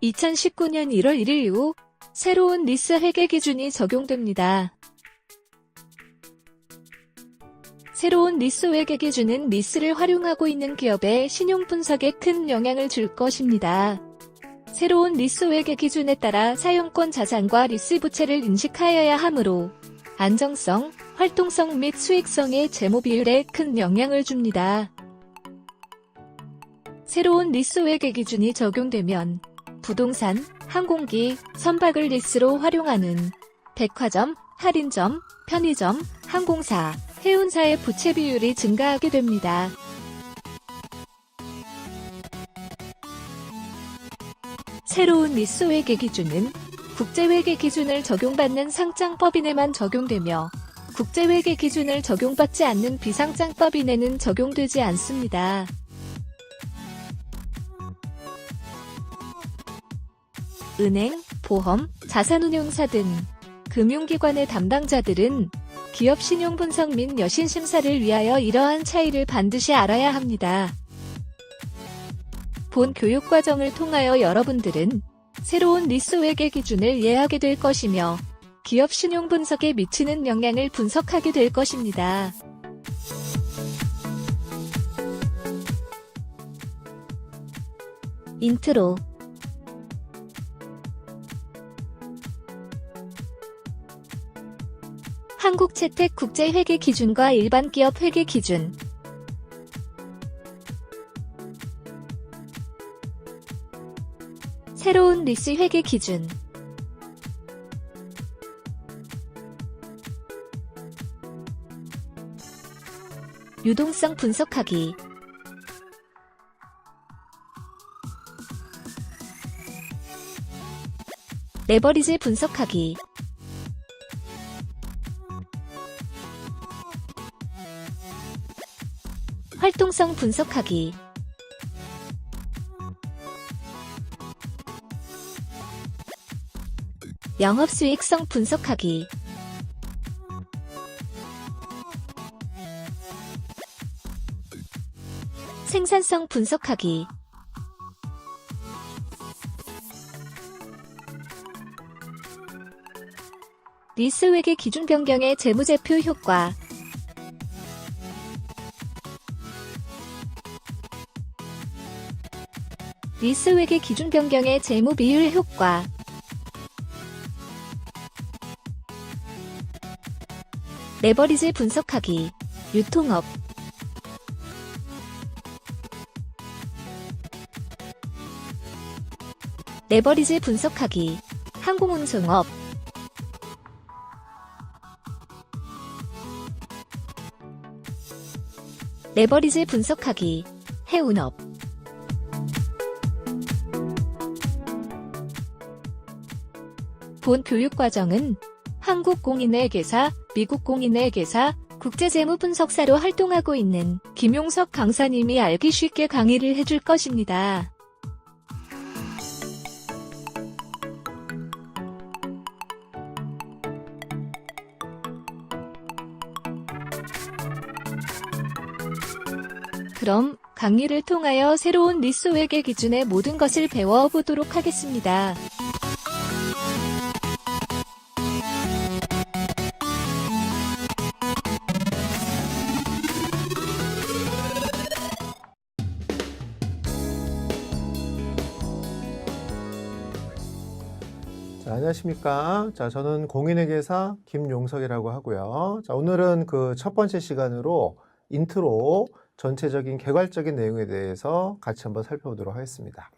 2019년 1월 1일 이후 새로운 리스 회계 기준이 적용됩니다. 새로운 리스 회계 기준은 리스를 활용하고 있는 기업의 신용 분석에 큰 영향을 줄 것입니다. 새로운 리스 회계 기준에 따라 사용권 자산과 리스 부채를 인식하여야 하므로 안정성, 활동성 및 수익성의 재무 비율에 큰 영향을 줍니다. 새로운 리스 회계 기준이 적용되면 부동산, 항공기, 선박을 리스로 활용하는 백화점, 할인점, 편의점, 항공사, 해운사의 부채 비율이 증가하게 됩니다. 새로운 리스 회계 기준은 국제회계 기준을 적용받는 상장법인에만 적용되며 국제회계 기준을 적용받지 않는 비상장법인에는 적용되지 않습니다. 은행, 보험, 자산운용사 등 금융기관의 담당자들은 기업 신용 분석 및 여신 심사를 위하여 이러한 차이를 반드시 알아야 합니다. 본 교육과정을 통하여 여러분들은 새로운 리스 회계 기준을 이해하게 될 것이며 기업 신용 분석에 미치는 영향을 분석하게 될 것입니다. 인트로 한국채택 국제회계 기준과 일반 기업 회계 기준. 새로운 리스 회계 기준. 유동성 분석하기. 레버리지 분석하기. 활동성 분석하기. 영업수익성 분석하기. 생산성 분석하기. 리스 회계 기준 변경의 재무제표 효과. 리스 회계 기준 변경의 재무 비율 효과. 레버리지 분석하기. 유통업. 레버리지 분석하기. 항공운송업. 레버리지 분석하기. 해운업. 본 교육과정은 한국 공인회계사, 미국 공인회계사, 국제재무분석사로 활동하고 있는 김용석 강사님이 알기 쉽게 강의를 해줄 것입니다. 그럼 강의를 통하여 새로운 리스 회계 기준의 모든 것을 배워보도록 하겠습니다. 자, 안녕하십니까. 자, 저는 공인회계사 김용석이라고 하고요. 자, 오늘은 그 첫 번째 시간으로 인트로 전체적인 개괄적인 내용에 대해서 같이 한번 살펴보도록 하겠습니다.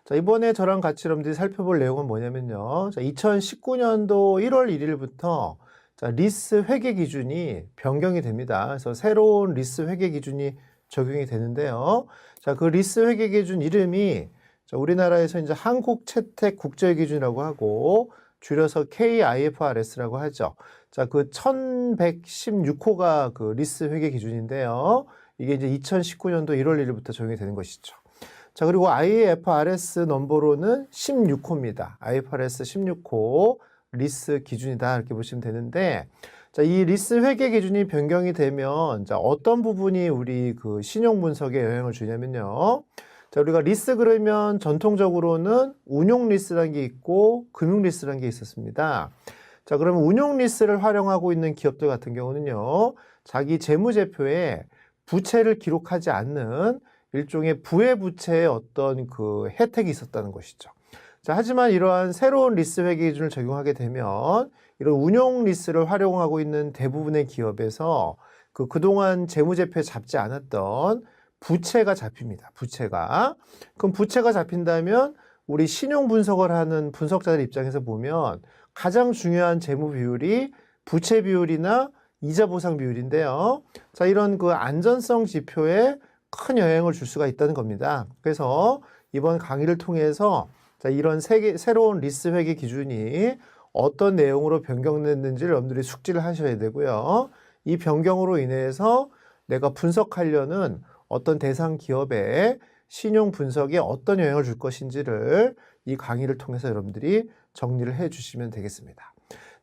자, 이번에 저랑 같이 여러분들이 살펴볼 내용은 뭐냐면요. 자, 2019년도 1월 1일부터 자, 리스 회계 기준이 변경이 됩니다. 그래서 새로운 리스 회계 기준이 적용이 되는데요. 자, 그 리스 회계 기준 이름이 자, 우리나라에서 이제 한국채택 국제기준이라고 하고 줄여서 KIFRS라고 하죠. 자, 그 1116호가 그 리스 회계 기준인데요. 이게 이제 2019년도 1월 1일부터 적용이 되는 것이죠. 자, 그리고 IFRS 넘버로는 16호입니다. IFRS 16호 리스 기준이다 이렇게 보시면 되는데, 자, 이 리스 회계 기준이 변경이 되면 자, 어떤 부분이 우리 그 신용 분석에 영향을 주냐면요. 자, 우리가 리스 그러면 전통적으로는 운용 리스라는 게 있고 금융 리스라는 게 있었습니다. 자, 그러면 운용 리스를 활용하고 있는 기업들 같은 경우는요, 자기 재무제표에 부채를 기록하지 않는 일종의 부외부채의 어떤 그 혜택이 있었다는 것이죠. 자, 하지만 이러한 새로운 리스 회계 기준을 적용하게 되면 이런 운용 리스를 활용하고 있는 대부분의 기업에서 그동안 재무제표에 잡지 않았던 부채가 잡힙니다. 부채가. 그럼 부채가 잡힌다면 우리 신용 분석을 하는 분석자들 입장에서 보면 가장 중요한 재무 비율이 부채 비율이나 이자 보상 비율인데요. 자, 이런 그 안전성 지표에 큰 영향을 줄 수가 있다는 겁니다. 그래서 이번 강의를 통해서 자, 이런 새로운 리스 회계 기준이 어떤 내용으로 변경됐는지를 여러분들이 숙지를 하셔야 되고요. 이 변경으로 인해서 내가 분석하려는 어떤 대상 기업의 신용 분석에 어떤 영향을 줄 것인지를 이 강의를 통해서 여러분들이 정리를 해 주시면 되겠습니다.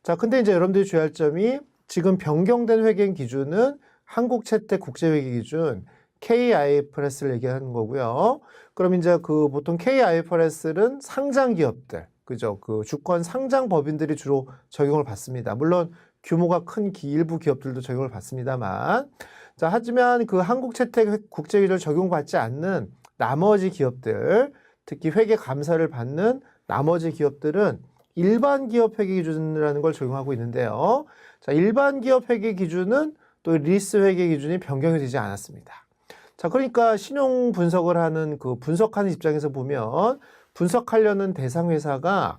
자, 근데 이제 여러분들이 주의할 점이 지금 변경된 회계 기준은 한국채택 국제회계기준 KIFRS를 얘기하는 거고요. 그럼 이제 보통 KIFRS는 상장 기업들, 그죠? 주권 상장 법인들이 주로 적용을 받습니다. 물론 규모가 큰 일부 기업들도 적용을 받습니다만, 자, 하지만 한국채택 국제기준을 적용받지 않는 나머지 기업들, 특히 회계 감사를 받는 나머지 기업들은 일반 기업 회계 기준이라는 걸 적용하고 있는데요. 자, 일반 기업 회계 기준은 또 리스 회계 기준이 변경이 되지 않았습니다. 자, 그러니까 신용 분석을 하는 분석하는 입장에서 보면 분석하려는 대상 회사가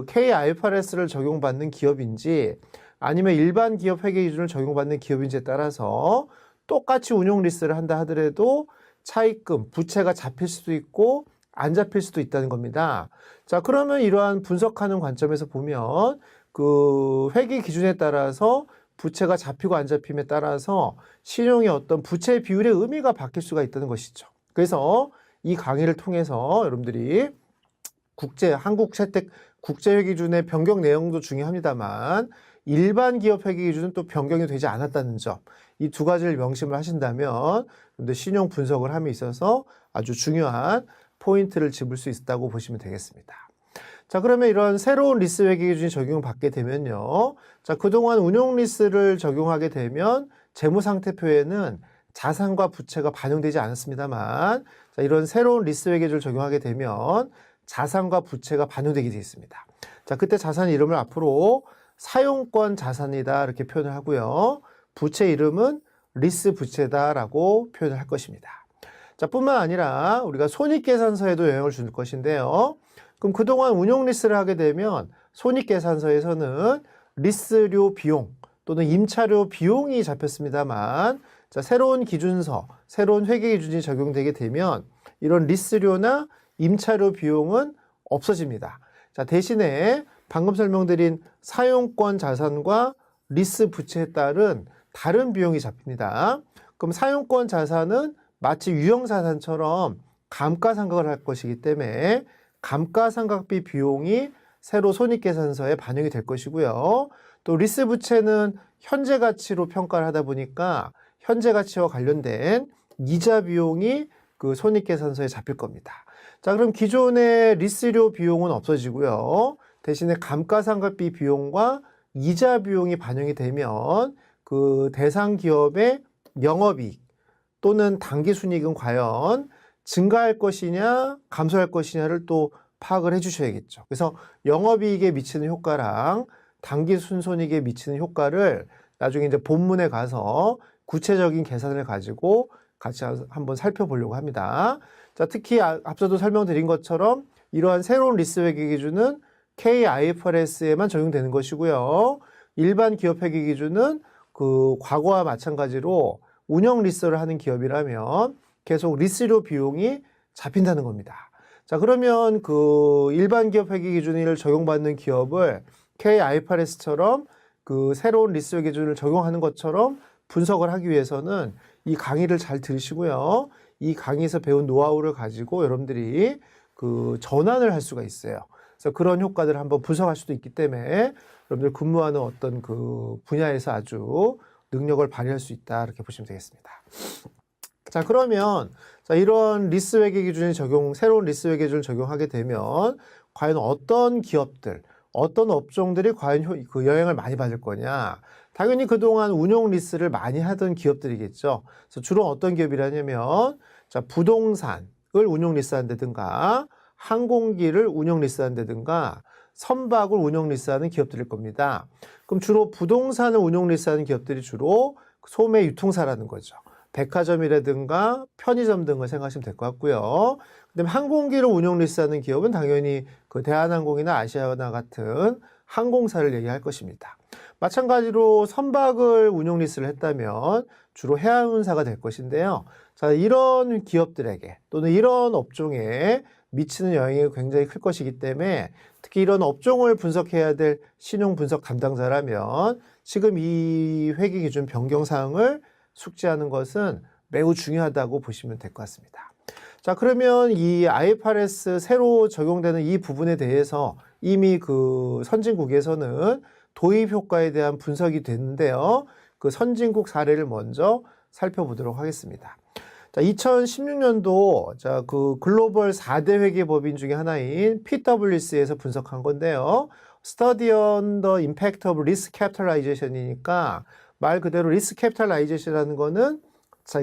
KIFRS를 적용받는 기업인지 아니면 일반 기업 회계 기준을 적용받는 기업인지에 따라서 똑같이 운용 리스를 한다 하더라도 차입금, 부채가 잡힐 수도 있고 안 잡힐 수도 있다는 겁니다. 자, 그러면 이러한 분석하는 관점에서 보면 회계 기준에 따라서 부채가 잡히고 안 잡힘에 따라서 신용의 어떤 부채 비율의 의미가 바뀔 수가 있다는 것이죠. 그래서 이 강의를 통해서 여러분들이 한국채택 국제회계기준의 변경 내용도 중요합니다만 일반 기업 회계기준은 또 변경이 되지 않았다는 점, 이 두 가지를 명심을 하신다면 여러분들 신용 분석을 함에 있어서 아주 중요한 포인트를 짚을 수 있다고 보시면 되겠습니다. 자, 그러면 이런 새로운 리스 회계 기준이 적용을 받게 되면요. 자, 그동안 운용 리스를 적용하게 되면 재무상태표에는 자산과 부채가 반영되지 않았습니다만, 자, 이런 새로운 리스 회계 기준을 적용하게 되면 자산과 부채가 반영되게 되어 있습니다. 자, 그때 자산 이름을 앞으로 사용권 자산이다 이렇게 표현을 하고요. 부채 이름은 리스 부채다라고 표현을 할 것입니다. 자, 뿐만 아니라 우리가 손익계산서에도 영향을 줄 것인데요. 그럼 그동안 운용 리스를 하게 되면 손익계산서에서는 리스료 비용 또는 임차료 비용이 잡혔습니다만, 자, 새로운 기준서, 새로운 회계 기준이 적용되게 되면 이런 리스료나 임차료 비용은 없어집니다. 자, 대신에 방금 설명드린 사용권 자산과 리스 부채에 따른 다른 비용이 잡힙니다. 그럼 사용권 자산은 마치 유형자산처럼 감가상각을 할 것이기 때문에 감가상각비 비용이 새로 손익계산서에 반영이 될 것이고요. 또 리스 부채는 현재 가치로 평가를 하다 보니까 현재 가치와 관련된 이자 비용이 손익계산서에 잡힐 겁니다. 자, 그럼 기존의 리스료 비용은 없어지고요. 대신에 감가상각비 비용과 이자 비용이 반영이 되면 대상 기업의 영업이익 또는 당기순이익은 과연 증가할 것이냐 감소할 것이냐를 또 파악을 해 주셔야겠죠. 그래서 영업이익에 미치는 효과랑 당기순손익에 미치는 효과를 나중에 이제 본문에 가서 구체적인 계산을 가지고 같이 한번 살펴보려고 합니다. 자, 특히 앞서도 설명드린 것처럼 이러한 새로운 리스 회계 기준은 KIFRS에만 적용되는 것이고요. 일반 기업 회계 기준은 과거와 마찬가지로 운영 리스를 하는 기업이라면 계속 리스료 비용이 잡힌다는 겁니다. 자, 그러면 일반 기업 회계 기준을 적용받는 기업을 KIFRS처럼 새로운 리스 회계 기준을 적용하는 것처럼 분석을 하기 위해서는 이 강의를 잘 들으시고요. 이 강의에서 배운 노하우를 가지고 여러분들이 전환을 할 수가 있어요. 그래서 그런 효과들을 한번 분석할 수도 있기 때문에 여러분들 근무하는 어떤 분야에서 아주 능력을 발휘할 수 있다 이렇게 보시면 되겠습니다. 자, 그러면 자, 이런 리스 회계 기준이 새로운 리스 회계 기준을 적용하게 되면 과연 어떤 기업들, 어떤 업종들이 과연 그 영향을 많이 받을 거냐? 당연히 그동안 운용 리스를 많이 하던 기업들이겠죠. 그래서 주로 어떤 기업이라냐면 자, 부동산을 운용 리스한다든가 항공기를 운용 리스한다든가 선박을 운용 리스하는 기업들일 겁니다. 그럼 주로 부동산을 운용 리스하는 기업들이 주로 소매 유통사라는 거죠. 백화점이라든가 편의점 등을 생각하시면 될 것 같고요. 그다음에 항공기를 운용 리스하는 기업은 당연히 그 대한항공이나 아시아나 같은 항공사를 얘기할 것입니다. 마찬가지로 선박을 운용 리스를 했다면 주로 해양운사가 될 것인데요. 자, 이런 기업들에게 또는 이런 업종에 미치는 영향이 굉장히 클 것이기 때문에 특히 이런 업종을 분석해야 될 신용 분석 담당자라면 지금 이 회계 기준 변경 사항을 숙지하는 것은 매우 중요하다고 보시면 될 것 같습니다. 자, 그러면 이 IFRS 새로 적용되는 이 부분에 대해서 이미 그 선진국에서는 도입 효과에 대한 분석이 됐는데요. 그 선진국 사례를 먼저 살펴보도록 하겠습니다. 자, 2016년도 자, 그 글로벌 4대 회계 법인 중에 하나인 PwC에서 분석한 건데요. Study on the Impact of Risk Capitalization이니까 말 그대로 리스 캐피탈라이제이션이라는 거는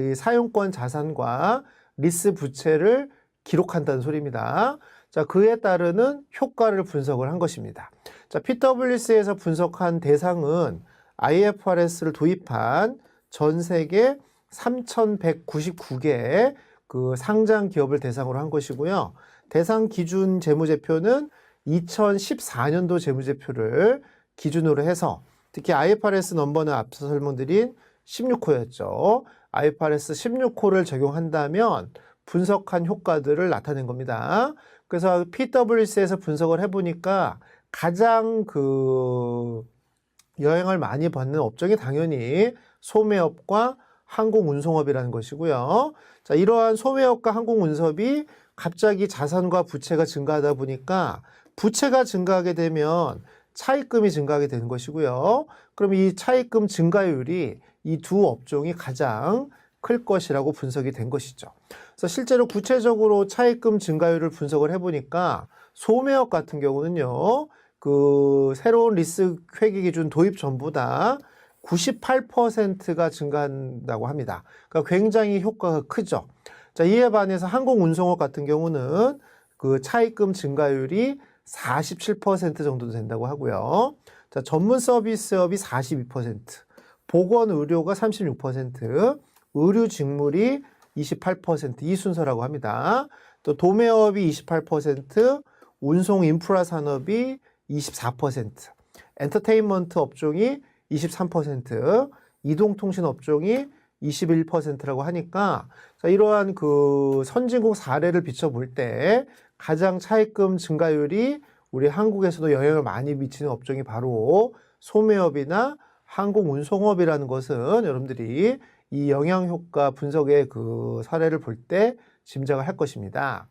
이 사용권 자산과 리스 부채를 기록한다는 소리입니다. 자, 그에 따르는 효과를 분석을 한 것입니다. 자, PwC에서 분석한 대상은 IFRS를 도입한 전 세계 3,199개 그 상장 기업을 대상으로 한 것이고요. 대상 기준 재무제표는 2014년도 재무제표를 기준으로 해서 특히 IFRS 넘버는 앞서 설명드린 16호였죠. IFRS 16호를 적용한다면 분석한 효과들을 나타낸 겁니다. 그래서 PwC에서 분석을 해보니까 가장 그 영향을 많이 받는 업종이 당연히 소매업과 항공운송업이라는 것이고요. 자, 이러한 소매업과 항공운송업이 갑자기 자산과 부채가 증가하다 보니까 부채가 증가하게 되면 차입금이 증가하게 되는 것이고요. 그럼 이 차입금 증가율이 이 두 업종이 가장 클 것이라고 분석이 된 것이죠. 그래서 실제로 구체적으로 차입금 증가율을 분석을 해보니까 소매업 같은 경우는요, 그 새로운 리스 회계 기준 도입 전보다 98%가 증가한다고 합니다. 그러니까 굉장히 효과가 크죠. 자, 이에 반해서 항공운송업 같은 경우는 그 차입금 증가율이 47% 정도 된다고 하고요. 자, 전문 서비스업이 42%, 보건 의료가 36%, 의류 직물이 28%, 이 순서라고 합니다. 또 도매업이 28%, 운송 인프라 산업이 24%, 엔터테인먼트 업종이 23%, 이동통신 업종이 21%라고 하니까 자, 이러한 그 선진국 사례를 비춰볼 때 가장 차입금 증가율이 우리 한국에서도 영향을 많이 미치는 업종이 바로 소매업이나 항공운송업이라는 것은 여러분들이 이 영향효과 분석의 그 사례를 볼 때 짐작을 할 것입니다.